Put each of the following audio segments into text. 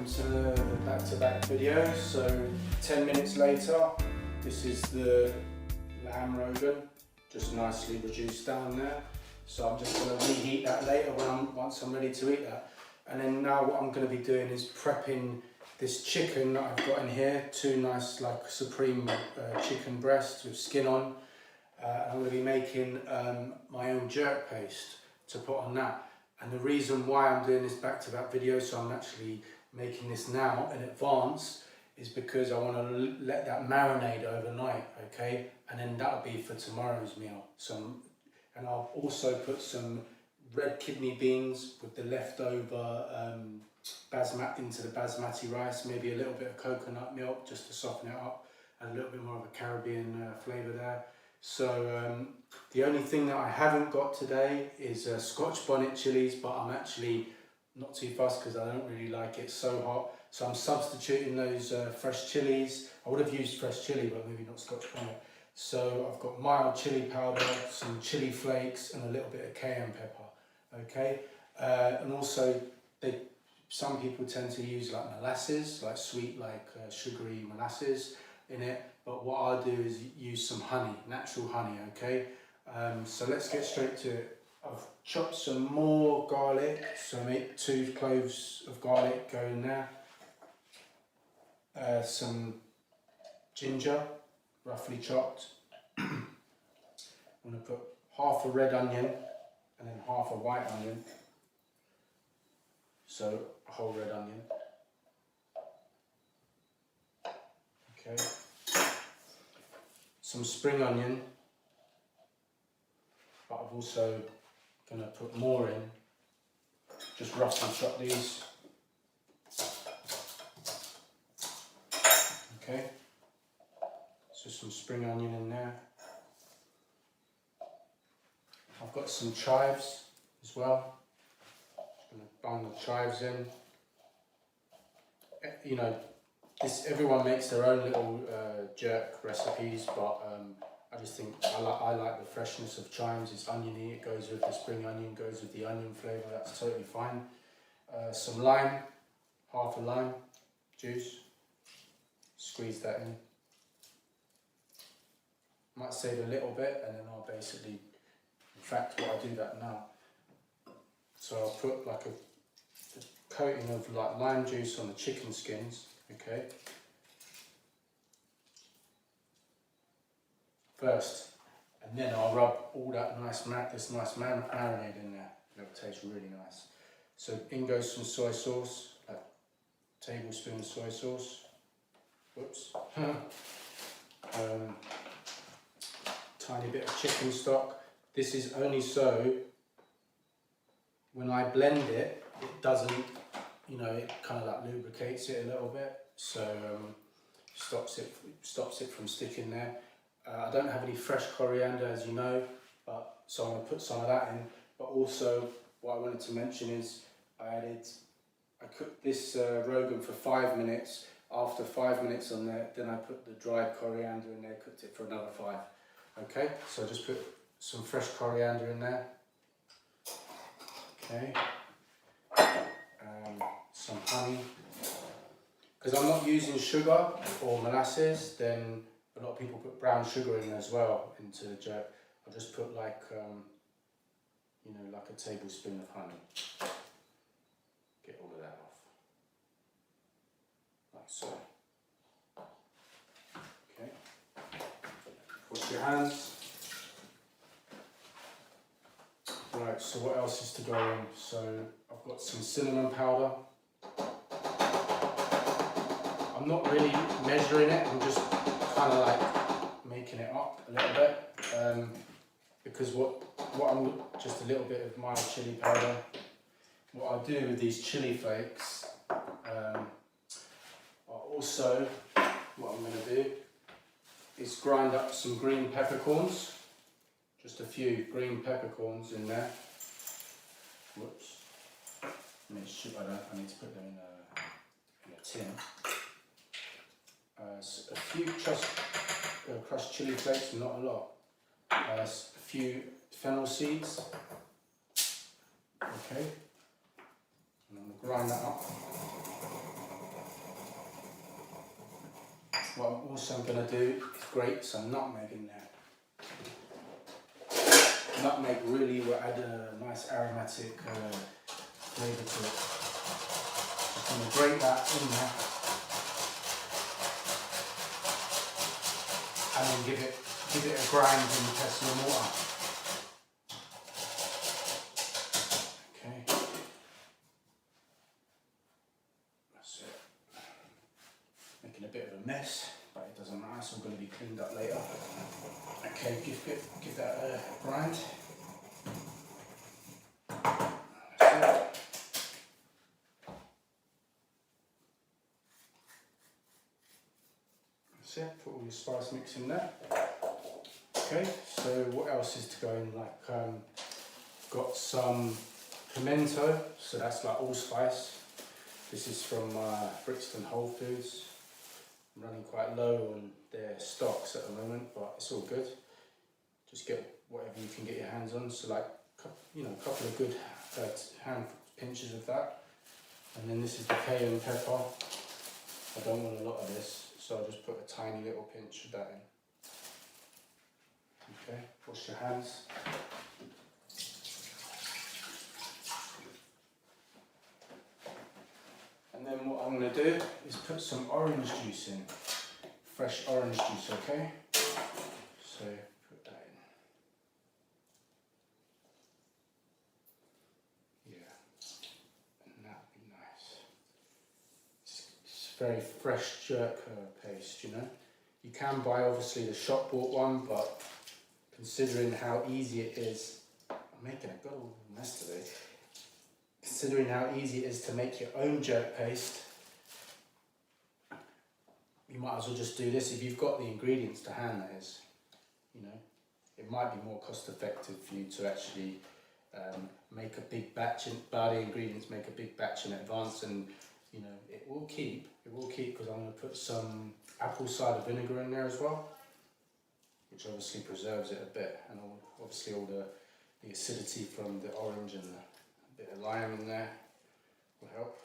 welcome to the back-to-back video. So 10 minutes later, this is the lamb rogan, just nicely reduced down there. So I'm just going to reheat that later once I'm ready to eat that. And then now what I'm going to be doing is prepping this chicken that I've got in here, two nice like supreme chicken breasts with skin on. I'm going to be making my own jerk paste to put on that. And the reason why I'm doing this back-to-back video, so I'm actually making this now in advance, is because I want to let that marinade overnight, okay? And then that'll be for tomorrow's meal. And I'll also put some red kidney beans with the leftover into the basmati rice, maybe a little bit of coconut milk just to soften it up, and a little bit more of a Caribbean flavour there. So the only thing that I haven't got today is Scotch bonnet chilies, but I'm actually not too fussed because I don't really like it so hot. So I'm substituting those fresh chilies. I would have used fresh chili, but maybe not Scotch bonnet. So I've got mild chili powder, some chili flakes, and a little bit of cayenne pepper. Okay, and also some people tend to use like molasses, like sweet, like sugary molasses in it. But what I'll do is use some honey, natural honey, okay? So let's get straight to it. I've chopped some more garlic, so make 2 cloves of garlic go in there. Some ginger, roughly chopped. I'm going to put half a red onion and then half a white onion. So a whole red onion. Okay. Some spring onion, but I'm also going to put more in, just roughly chop these. Okay, so some spring onion in there. I've got some chives as well, just going to bung the chives in. You know, everyone makes their own little jerk recipes, but I just think I like the freshness of chives. It's oniony, it goes with the spring onion, goes with the onion flavour, that's totally fine. Some lime, half a lime juice, squeeze that in. Might save a little bit and then I'll basically, in fact I'll do that now. So I'll put like a coating of like lime juice on the chicken skins, okay? First, and then I'll rub all that this nice marinade in there. It'll taste really nice. So in goes some soy sauce, like a tablespoon of soy sauce. Whoops. Tiny bit of chicken stock. This is only so when I blend it, it doesn't, you know, it kind of like lubricates it a little bit, so stops it from sticking there. I don't have any fresh coriander, as you know, so I'm going to put some of that in. But also, what I wanted to mention is I cooked this rogan for 5 minutes. After 5 minutes on there, then I put the dried coriander in there, cooked it for another 5. Okay, so just put some fresh coriander in there. Okay, some honey. Because I'm not using sugar or molasses, then a lot of people put brown sugar in as well into the jerk. I'll just put like, you know, like a tablespoon of honey. Get all of that off. Like so. Okay. Wash your hands. Right, so what else is to go in? So I've got some cinnamon powder. I'm not really measuring it, I'm just kind of like making it up a little bit, because what I'm just a little bit of mild chili powder. What I'll do with these chili flakes, also what I'm going to do is grind up some green peppercorns, just a few green peppercorns in there. Whoops, I need to put them in a tin. A few crushed chili flakes, not a lot. A few fennel seeds. Okay. And I'm going to grind that up. what I'm also going to do is grate some nutmeg in there. Nutmeg really will add a nice aromatic flavour to it. I'm going to grate that in there and then give it a grind in the pestle and mortar. Okay, that's it. Making a bit of a mess, but it doesn't matter, it's all going to be cleaned up later. Okay, give that a grind. That's it, put all your spice mix in there. Okay, so what else is to go in? Like, got some pimento, so that's like allspice. This is from Brixton Whole Foods. I'm running quite low on their stocks at the moment, but it's all good. Just get whatever you can get your hands on. So like, you know, a couple of good hand pinches of that. And then this is the cayenne pepper. I don't want a lot of this, so I'll just put a tiny little pinch of that in. Okay, wash your hands. And then what I'm going to do is put some orange juice in. Fresh orange juice, okay? So put that in. Yeah, and that'd be nice. It's very fresh jerk paste, you know. You can buy obviously the shop bought one, but considering how easy it is, I'm making a good old mess today. Considering how easy it is to make your own jerk paste, you might as well just do this if you've got the ingredients to hand, that is. You know, it might be more cost effective for you to actually make a big batch, buy the ingredients, make a big batch in advance, and you know, it will keep because I'm going to put some apple cider vinegar in there as well, which obviously preserves it a bit, and obviously all the acidity from the orange and a bit of lime in there will help.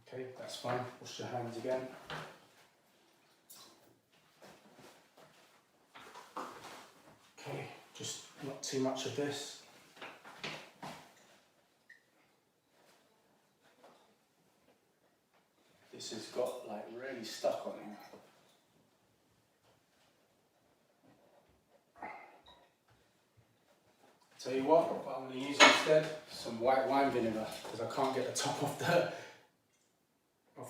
Okay, that's fine. Wash your hands again. Okay, just not too much of this. This has got like really stuck on here. Tell you what I'm going to use instead, some white wine vinegar, because I can't get the top off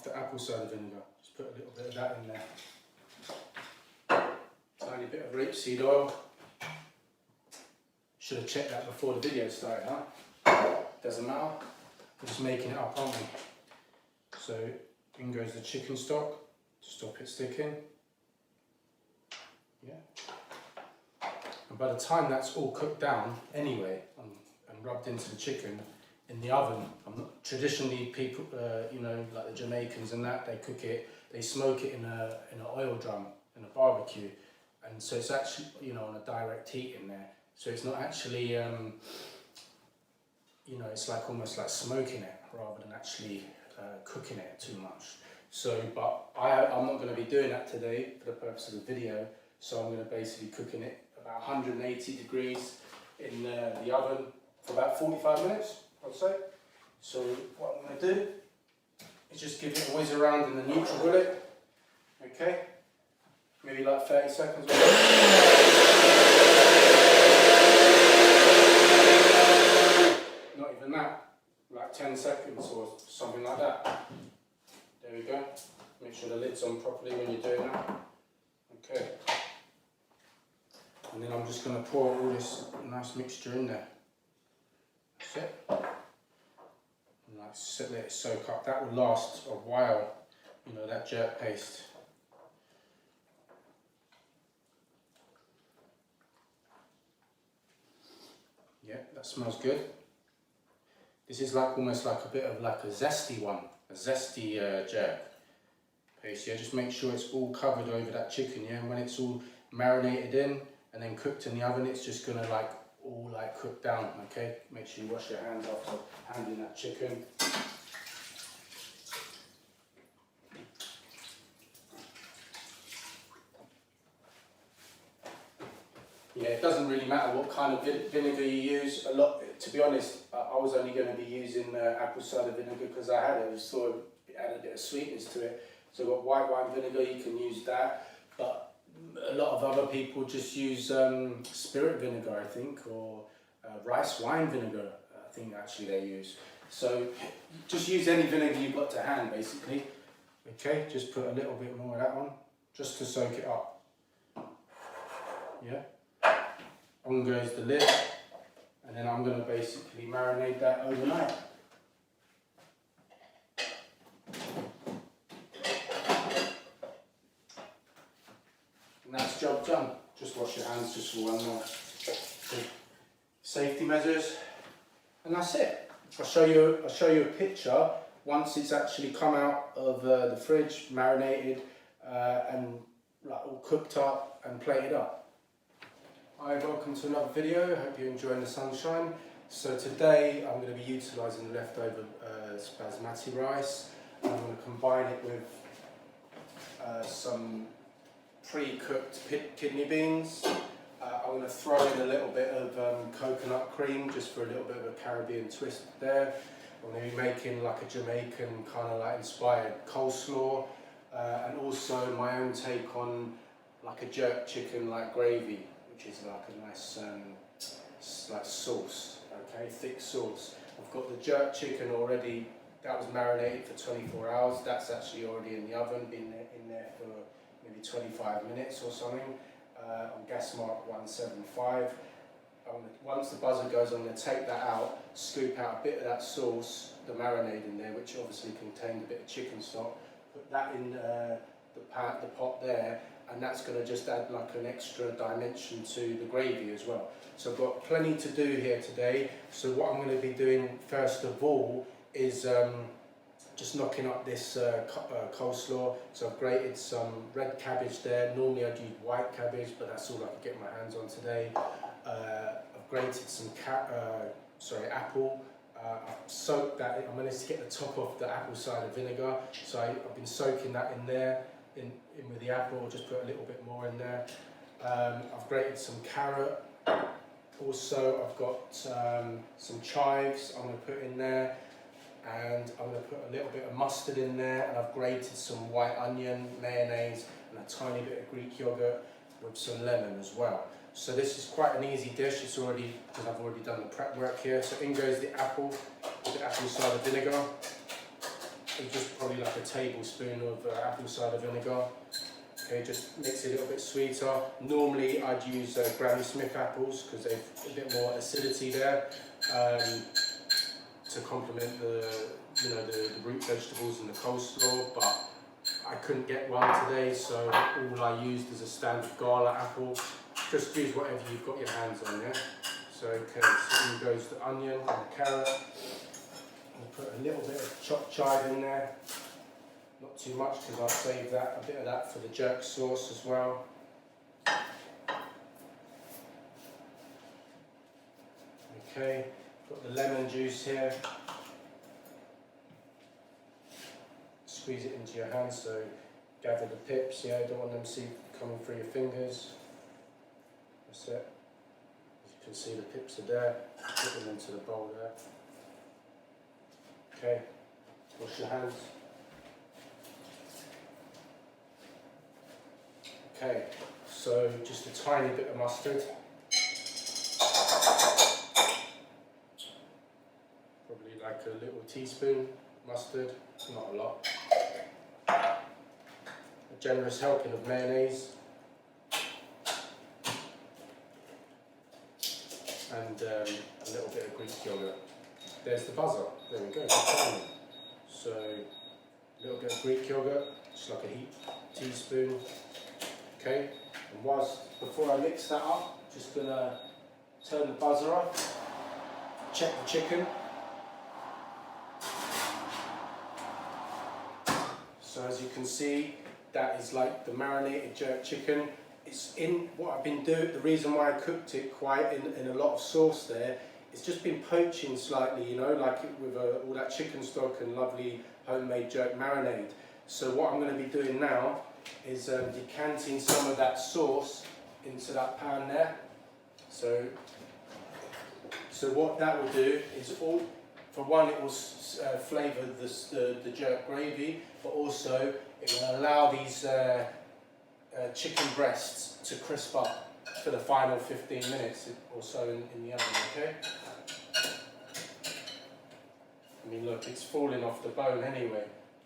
the apple cider vinegar. Just put a little bit of that in there. Tiny bit of rapeseed oil. Should have checked that before the video started, huh? Doesn't matter. We're just making it up, aren't we? So in goes the chicken stock to stop it sticking. Yeah. And by the time that's all cooked down anyway and rubbed into the chicken in the oven, traditionally people, you know, like the Jamaicans and that, they cook it, they smoke it in an oil drum, in a barbecue, and so it's actually, you know, on a direct heat in there. So it's not actually, you know, it's like almost like smoking it rather than actually cooking it too much. So, but I'm not going to be doing that today for the purpose of the video. So I'm going to basically cooking it about 180 degrees in the oven for about 45 minutes, I'd say. So what I'm going to do is just give it a whiz around in the NutriBullet, okay? Maybe like 30 seconds. Not even that, like 10 seconds or something like that. There we go. Make sure the lid's on properly when you're doing that. Okay. And then I'm just going to pour all this nice mixture in there. That's it. And like let it soak up. That will last a while, you know, that jerk paste. Yeah, that smells good. This is like almost like a bit of like a zesty one, a zesty jerk paste. Yeah, just make sure it's all covered over that chicken. Yeah, and when it's all marinated in and then cooked in the oven, it's just gonna like all like cook down. Okay, make sure you wash your hands after handling that chicken. Yeah, it doesn't really matter what kind of vinegar you use. To be honest, I was only going to be using apple cider vinegar because I just thought it had a bit of sweetness to it. So I've got white wine vinegar, you can use that. But a lot of other people just use spirit vinegar, I think, or rice wine vinegar, I think actually they use. So just use any vinegar you've got to hand, basically. Okay, just put a little bit more of that on, just to soak it up. Yeah. On goes the lid, and then I'm going to basically marinate that overnight. And that's job done. Just wash your hands just for one more. Safety measures, and that's it. I'll show you a picture once it's actually come out of the fridge, marinated, and like all cooked up and plated up. Hi, welcome to another video. Hope you're enjoying the sunshine. So today I'm going to be utilising the leftover basmati rice. I'm going to combine it with some pre-cooked kidney beans. I'm going to throw in a little bit of coconut cream just for a little bit of a Caribbean twist there. I'm going to be making like a Jamaican kind of like inspired coleslaw, and also my own take on like a jerk chicken like gravy, which is like a nice like sauce, okay, thick sauce. I've got the jerk chicken already, that was marinated for 24 hours. That's actually already in the oven, been in there for maybe 25 minutes or something, on gas mark 175. Once the buzzer goes, I'm going to take that out, scoop out a bit of that sauce, the marinade in there, which obviously contained a bit of chicken stock, put that in the pot there, and that's going to just add like an extra dimension to the gravy as well. So I've got plenty to do here today. So what I'm going to be doing first of all is just knocking up this coleslaw. So I've grated some red cabbage there. Normally I'd use white cabbage, but that's all I could get my hands on today. I've grated some apple. I've soaked that. I managed to get the top off the apple cider vinegar, so I've been soaking that in there, in with the apple. Just put a little bit more in there. I've grated some carrot. Also, I've got some chives I'm going to put in there, and I'm going to put a little bit of mustard in there, and I've grated some white onion, mayonnaise, and a tiny bit of Greek yogurt with some lemon as well. So this is quite an easy dish. It's already, because I've already done the prep work here. So in goes the apple cider vinegar. And just probably like a tablespoon of apple cider vinegar. Okay, just makes it a little bit sweeter. Normally I'd use Granny Smith apples because they've a bit more acidity there, to complement the root vegetables and the coleslaw. But I couldn't get one today, so all I used is a standard gala apple. Just use whatever you've got your hands on, yeah? So, okay, so in goes the onion and the carrot. I'll put a little bit of chopped chive in there. Not too much because I'll save a bit of that for the jerk sauce as well. Okay, got the lemon juice here. Squeeze it into your hands, so gather the pips, yeah, don't want them coming through your fingers. That's it. As you can see, the pips are there. Put them into the bowl there. Okay, wash your hands. Okay, so just a tiny bit of mustard. Probably like a little teaspoon mustard, not a lot. A generous helping of mayonnaise. And a little bit of Greek yogurt. There's the buzzer. There we go. So a little bit of Greek yogurt, just like a teaspoon. Okay. And before I mix that up, just gonna turn the buzzer off. Check the chicken. So as you can see, that is like the marinated jerk chicken. It's in what I've been doing. The reason why I cooked it quite in a lot of sauce there, it's just been poaching slightly, you know, like with all that chicken stock and lovely homemade jerk marinade. So what I'm going to be doing now is decanting some of that sauce into that pan there. So what that will do is, for one, it will flavour the jerk gravy, but also it will allow these chicken breasts to crisp up for the final 15 minutes or so in the oven, okay? I mean, look, it's falling off the bone anyway,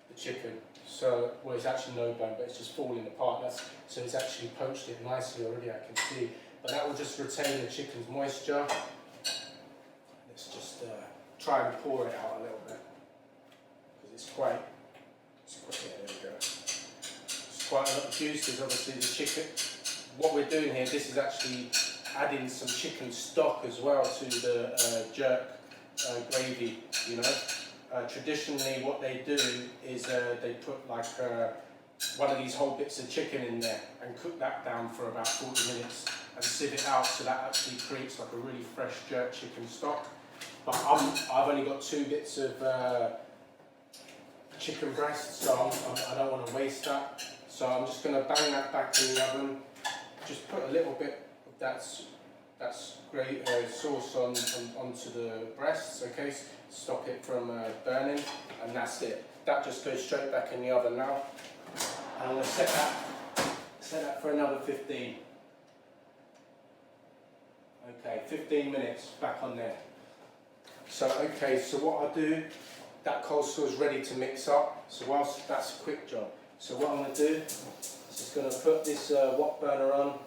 the chicken. So, well, it's actually no bone, but it's just falling apart. So it's actually poached it nicely already, I can see. But that will just retain the chicken's moisture. Let's just try and pour it out a little bit, because it's quite, yeah, there we go. It's quite a lot of juice, because obviously the chicken, what we're doing here, this is actually adding some chicken stock as well to the jerk gravy, you know. Traditionally what they do is they put like one of these whole bits of chicken in there and cook that down for about 40 minutes and sieve it out, so that actually creates like a really fresh jerk chicken stock. But I've only got 2 bits of chicken breast, so I don't want to waste that. So I'm just going to bang that back in the oven. Just put a little bit of that's great sauce onto the breasts, okay? Stop it from burning, and that's it. That just goes straight back in the oven now. And I'm going to set that for another 15. Okay, 15 minutes back on there. So okay, so what I'll do, that coleslaw is ready to mix up. So whilst that's a quick job. So what I'm going to do is just going to put this wok burner on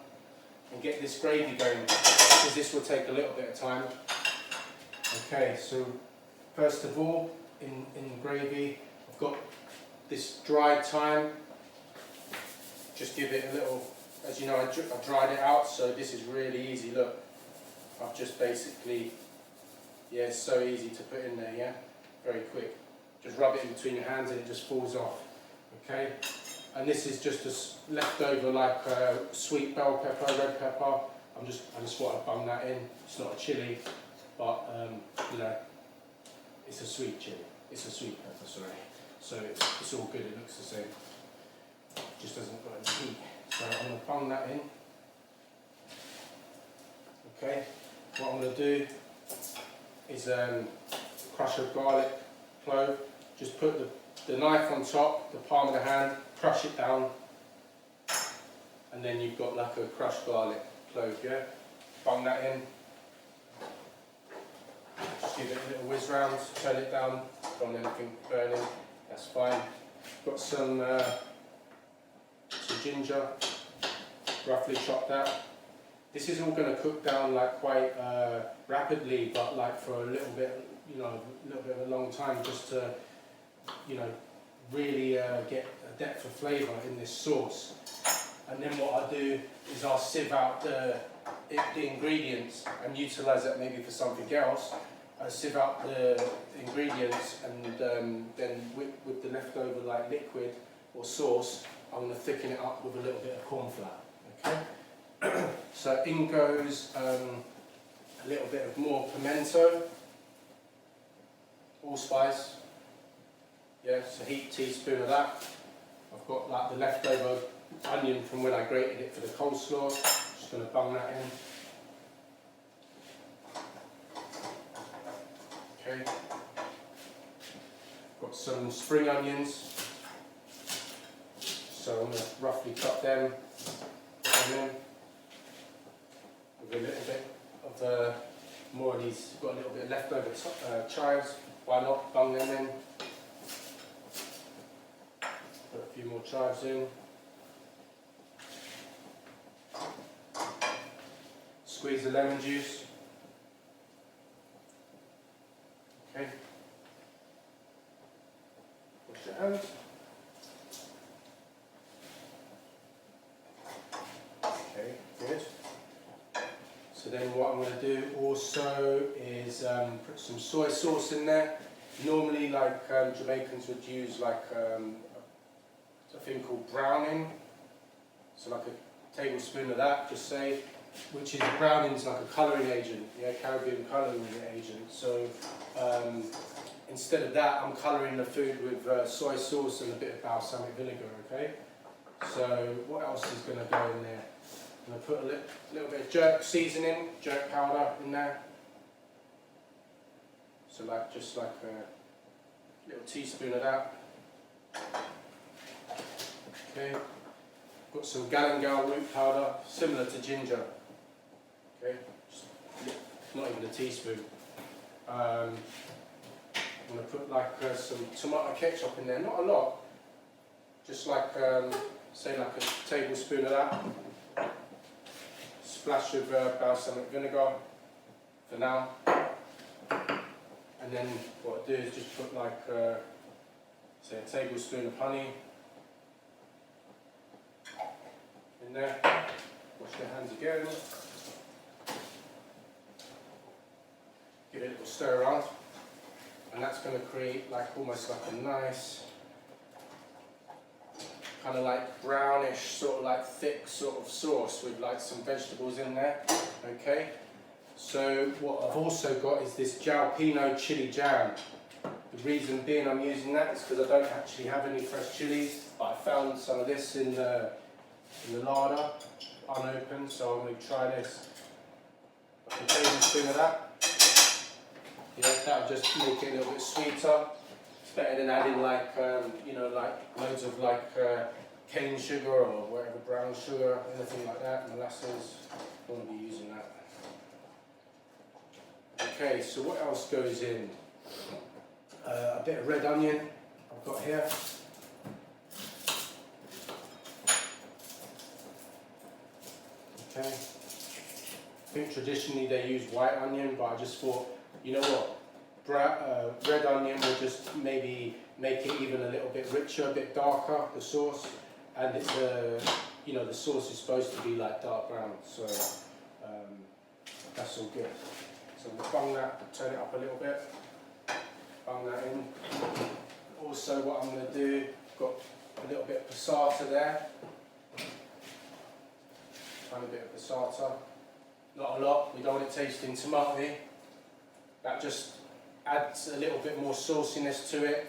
and get this gravy going, because this will take a little bit of time. Okay, so first of all, in gravy, I've got this dried thyme. Just give it a little, as you know, I dried it out, so this is really easy. Look, I've just basically, yeah, it's so easy to put in there, yeah? Very quick. Just rub it in between your hands and it just falls off, okay? And this is just a leftover like sweet bell pepper, red pepper. I just want to bung that in. It's not a chilli, but you know, it's a sweet chilli. It's a sweet pepper, sorry. So it's all good, it looks the same. Just doesn't got any heat. So I'm going to bung that in. Okay, what I'm going to do is crush a garlic clove. Just put the knife on top, the palm of the hand, crush it down, and then you've got like a crushed garlic clove, yeah? Bung that in. Just give it a little whiz round, turn it down, don't want anything burning, that's fine. Got some ginger, roughly chopped that. This is all going to cook down like quite rapidly, but like for a little bit, you know, a little bit of a long time, just to, you know, really get a depth of flavour in this sauce. And then what I do is I'll sieve out the ingredients and utilise that maybe for something else. I sieve out the ingredients, and then with the leftover like liquid or sauce, I'm going to thicken it up with a little bit of corn flour. Okay. So in goes a little bit of more pimento, allspice. Yeah, so a heaped teaspoon of that. I've got like the leftover onion from when I grated it for the coleslaw. Just going to bung that in. Okay. Got some spring onions. So I'm going to roughly cut them, put them in. With a little bit of more of these, got a little bit left over chives, why not bung them in. Put a few more chives in. Squeeze the lemon juice. Okay. Wash your hands. Okay, good. So then what I'm going to do also is put some soy sauce in there. Normally, like Jamaicans would use like a thing called browning. So like a tablespoon of that, just say, which is browning's like a colouring agent, yeah, Caribbean colouring agent. So instead of that, I'm colouring the food with soy sauce and a bit of balsamic vinegar. Okay. So what else is going to go in there? I'm going to put a little bit of jerk seasoning, jerk powder in there. So just like a little teaspoon of that. Okay. Got some galangal root powder, similar to ginger. Okay. Just not even a teaspoon. I'm going to put like some tomato ketchup in there, not a lot. Just like, say like a tablespoon of that. Splash of balsamic vinegar for now. And then what I do is just put like, say a tablespoon of honey in there. Wash your hands again. Give it a little stir around. And that's going to create like almost like a nice, kind of like brownish, sort of like thick sort of sauce with like some vegetables in there. Okay. So what I've also got is this jalapeno chili jam. The reason being I'm using that is because I don't actually have any fresh chilies, but I found some of this in the larder, unopened, so I'm going to try this. A tablespoon of that. Yeah, that'll just make it a little bit sweeter. It's better than adding like, you know, like loads of like cane sugar or whatever, brown sugar, anything like that, molasses. I want to be using that. Okay, so what else goes in? A bit of red onion I've got here. Okay. I think traditionally they use white onion, but I just thought, you know what? Red onion will just maybe make it even a little bit richer, a bit darker, the sauce. And it's you know, the sauce is supposed to be like dark brown, so that's all good. So we'll bung that, turn it up a little bit, bung that in. Also what I'm going to do, got a little bit of passata there. Tiny bit of passata. Not a lot, we don't want it tasting tomatoey. That just adds a little bit more sauciness to it.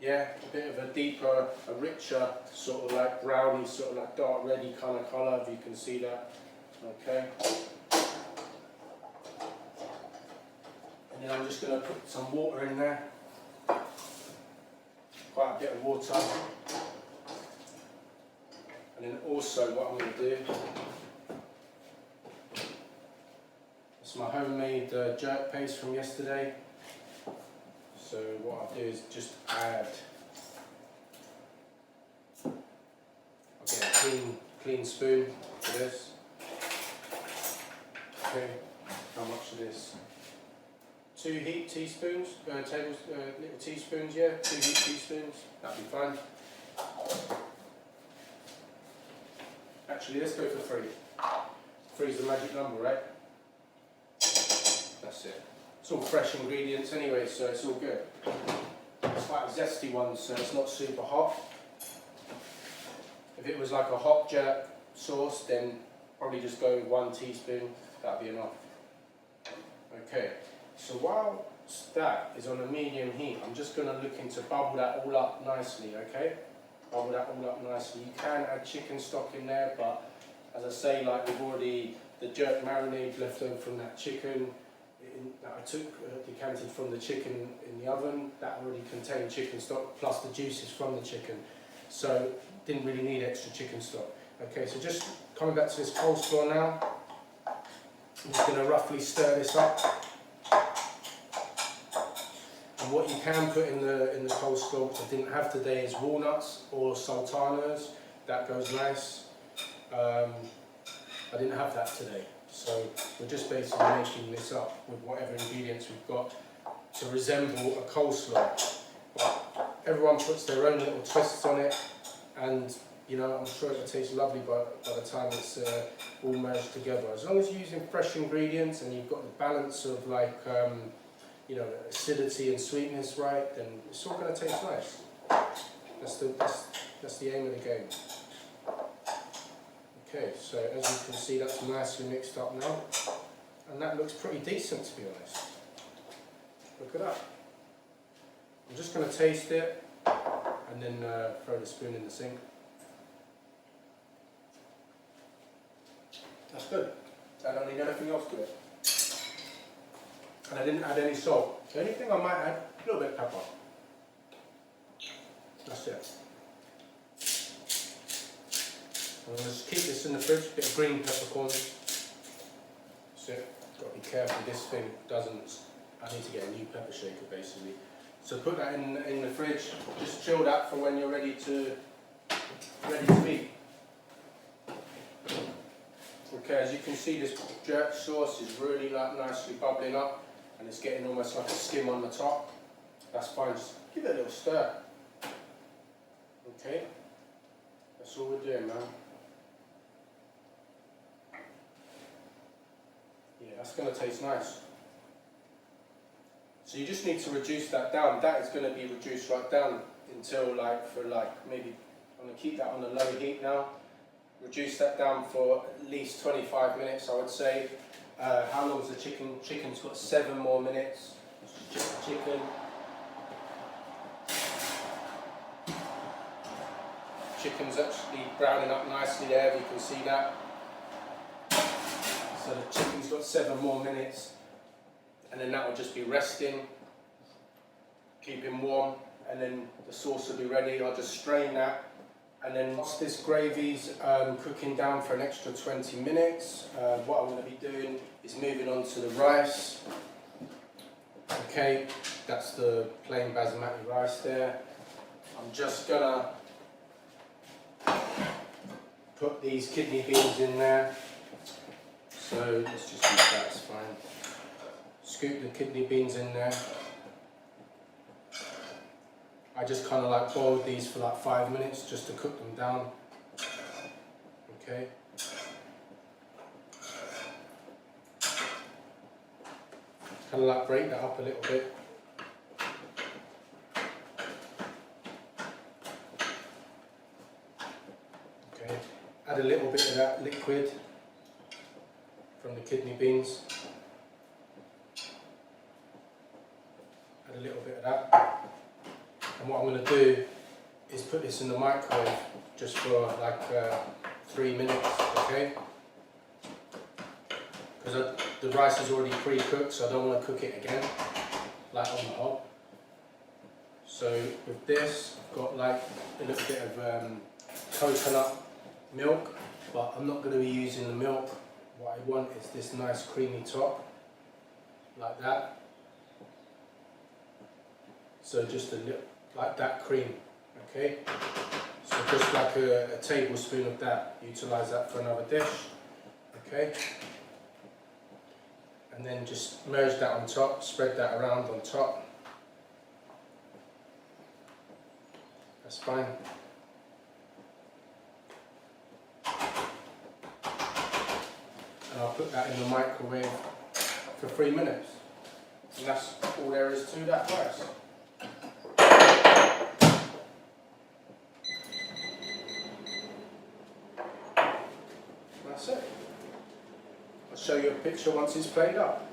Yeah, a bit of a deeper, a richer, sort of like browny, sort of like dark reddy kind of colour, if you can see that. Okay. And then I'm just going to put some water in there. Quite a bit of water. And then also what I'm going to do, it's my homemade jerk paste from yesterday. So what I'll do is just add, I'll get a clean spoon for this. Okay, how much of this? 2 heaped teaspoons, little teaspoons, yeah, 2 heaped teaspoons, that'll be fine. Actually, let's go for 3. 3 is the magic number, right? That's it. It's all fresh ingredients anyway, so it's all good. It's quite a zesty one, so it's not super hot. If it was like a hot jerk sauce, then probably just go with 1 teaspoon, that'd be enough. Okay, so while that is on a medium heat, I'm just going to look into bubble that all up nicely, okay? Bubble that all up nicely. You can add chicken stock in there, but as I say, like we've already, the jerk marinade left over from that chicken, that I took, decanted from the chicken in the oven, that already contained chicken stock plus the juices from the chicken, so didn't really need extra chicken stock. Okay, so just coming back to this coleslaw now, I'm just going to roughly stir this up. And what you can put in the coleslaw, which I didn't have today, is walnuts or sultanas. That goes nice. I didn't have that today. So we're just basically making this up with whatever ingredients we've got to resemble a coleslaw. But everyone puts their own little twists on it, and you know, I'm sure it'll taste lovely by the time it's all merged together. As long as you're using fresh ingredients and you've got the balance of like, you know, acidity and sweetness right, then it's all going to taste nice. That's the aim of the game. Okay, so as you can see, that's nicely mixed up now, and that looks pretty decent, to be honest. Look at that. I'm just going to taste it and then throw the spoon in the sink. That's good. I don't need anything else to it. And I didn't add any salt. The only thing I might add, a little bit of pepper. That's it. I'm going to just keep this in the fridge, a bit of green peppercorns. That's it. Got to be careful, this thing doesn't, I need to get a new pepper shaker basically. So put that in the fridge, just chill that for when you're ready to eat. Okay, as you can see, this jerk sauce is really like nicely bubbling up and it's getting almost like a skim on the top. That's fine, just give it a little stir. Okay, that's all we're doing, man. Yeah, that's going to taste nice. So you just need to reduce that down. That is going to be reduced right down until maybe, I'm going to keep that on a low heat now. Reduce that down for at least 25 minutes, I would say. How long is the chicken? Chicken's got 7 more minutes. Just the chicken. Chicken's actually browning up nicely there, if you can see that. So the chicken's got 7 more minutes. And then that will just be resting, keeping warm, and then the sauce will be ready. I'll just strain that. And then once this gravy's cooking down for an extra 20 minutes, what I'm going to be doing is moving on to the rice. Okay, that's the plain basmati rice there. I'm just going to put these kidney beans in there. So let's just use that, it's fine. Scoop the kidney beans in there. I just kind of like boiled these for like 5 minutes just to cook them down. Okay. Kind of like break that up a little bit. Okay. Add a little bit of that liquid from the kidney beans. Add a little bit of that. And what I'm going to do is put this in the microwave just for like 3 minutes, okay? Because the rice is already pre-cooked, so I don't want to cook it again, like on the hob. So with this, I've got like a little bit of coconut milk, but I'm not going to be using the milk. What I want is this nice creamy top, like that. So just a little, like that cream, okay? So just like a tablespoon of that, utilise that for another dish, okay? And then just merge that on top, spread that around on top. That's fine. And I'll put that in the microwave for 3 minutes. And that's all there is to that rice. That's it. I'll show you a picture once it's played up.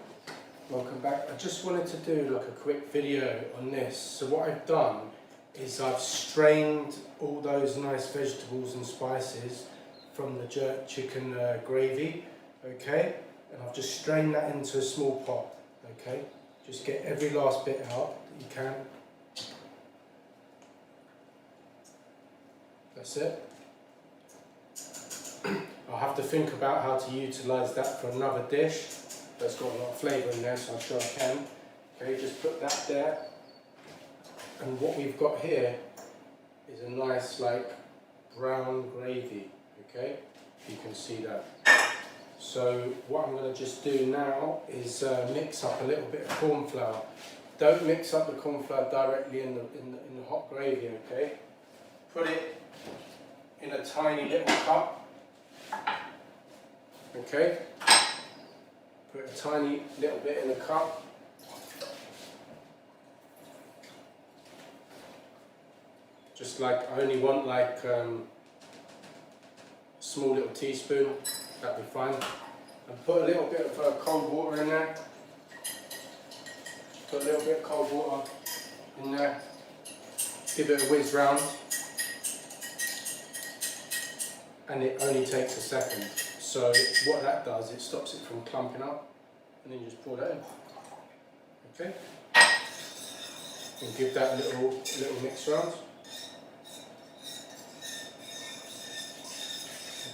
Welcome back. I just wanted to do like a quick video on this. So what I've done is I've strained all those nice vegetables and spices from the jerk chicken gravy, okay? And I've just strained that into a small pot, okay? Just get every last bit out that you can. That's it. I'll have to think about how to utilise that for another dish that's got a lot of flavour in there, so I'm sure I can. Okay, just put that there. And what we've got here is a nice like brown gravy, okay? You can see that. So what I'm going to just do now is mix up a little bit of corn flour. Don't mix up the corn flour directly in the hot gravy, okay? Put it in a tiny little cup. Okay, put a tiny little bit in a cup. Just like, I only want like a small little teaspoon, that'd be fine. And put a little bit of cold water in there. Put a little bit of cold water in there. Give it a whiz round. And it only takes a second. So what that does, it stops it from clumping up, and then you just pour that in. Okay, and give that a little mix round.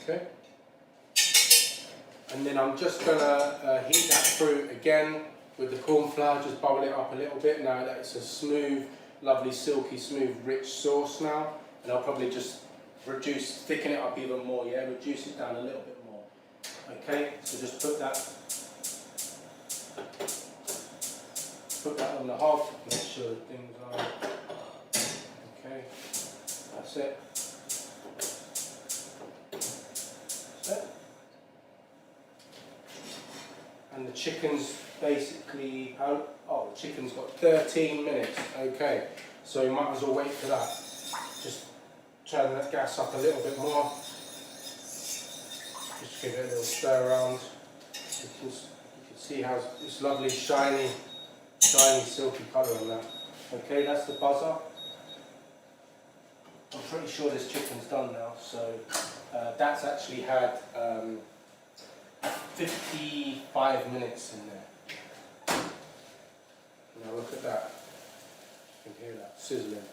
Okay, and then I'm just gonna heat that through again with the corn flour. Just bubble it up a little bit now that it's a smooth, lovely, silky smooth, rich sauce now. And I'll probably just thicken it up even more. Yeah, reduce it down a little bit more. Okay, so just put that on the hob. Make sure that things are okay. That's it. And the chicken's basically, the chicken's got 13 minutes, okay, so you might as well wait for that. Just turn that gas up a little bit more, just give it a little stir around. You can see how it's lovely, shiny, silky colour on that. Okay, that's the buzzer. I'm pretty sure this chicken's done now, so that's actually had 55 minutes in there. Now look at that. You can hear that sizzling.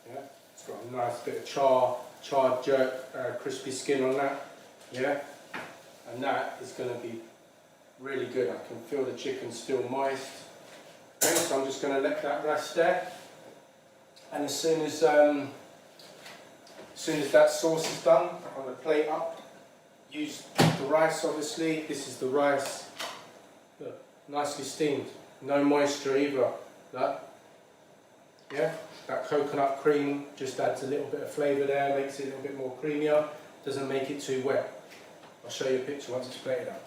Yeah, it's got a nice bit of charred jerk, crispy skin on that. Yeah, and that is going to be really good. I can feel the chicken still moist. Okay, so I'm just going to let that rest there. And as soon as that sauce is done, I'm going to plate up. Use the rice, obviously. This is the rice. Look, nicely steamed. No moisture either. Look. Yeah, that coconut cream just adds a little bit of flavour there, makes it a little bit more creamier. Doesn't make it too wet. I'll show you a picture once it's plated up.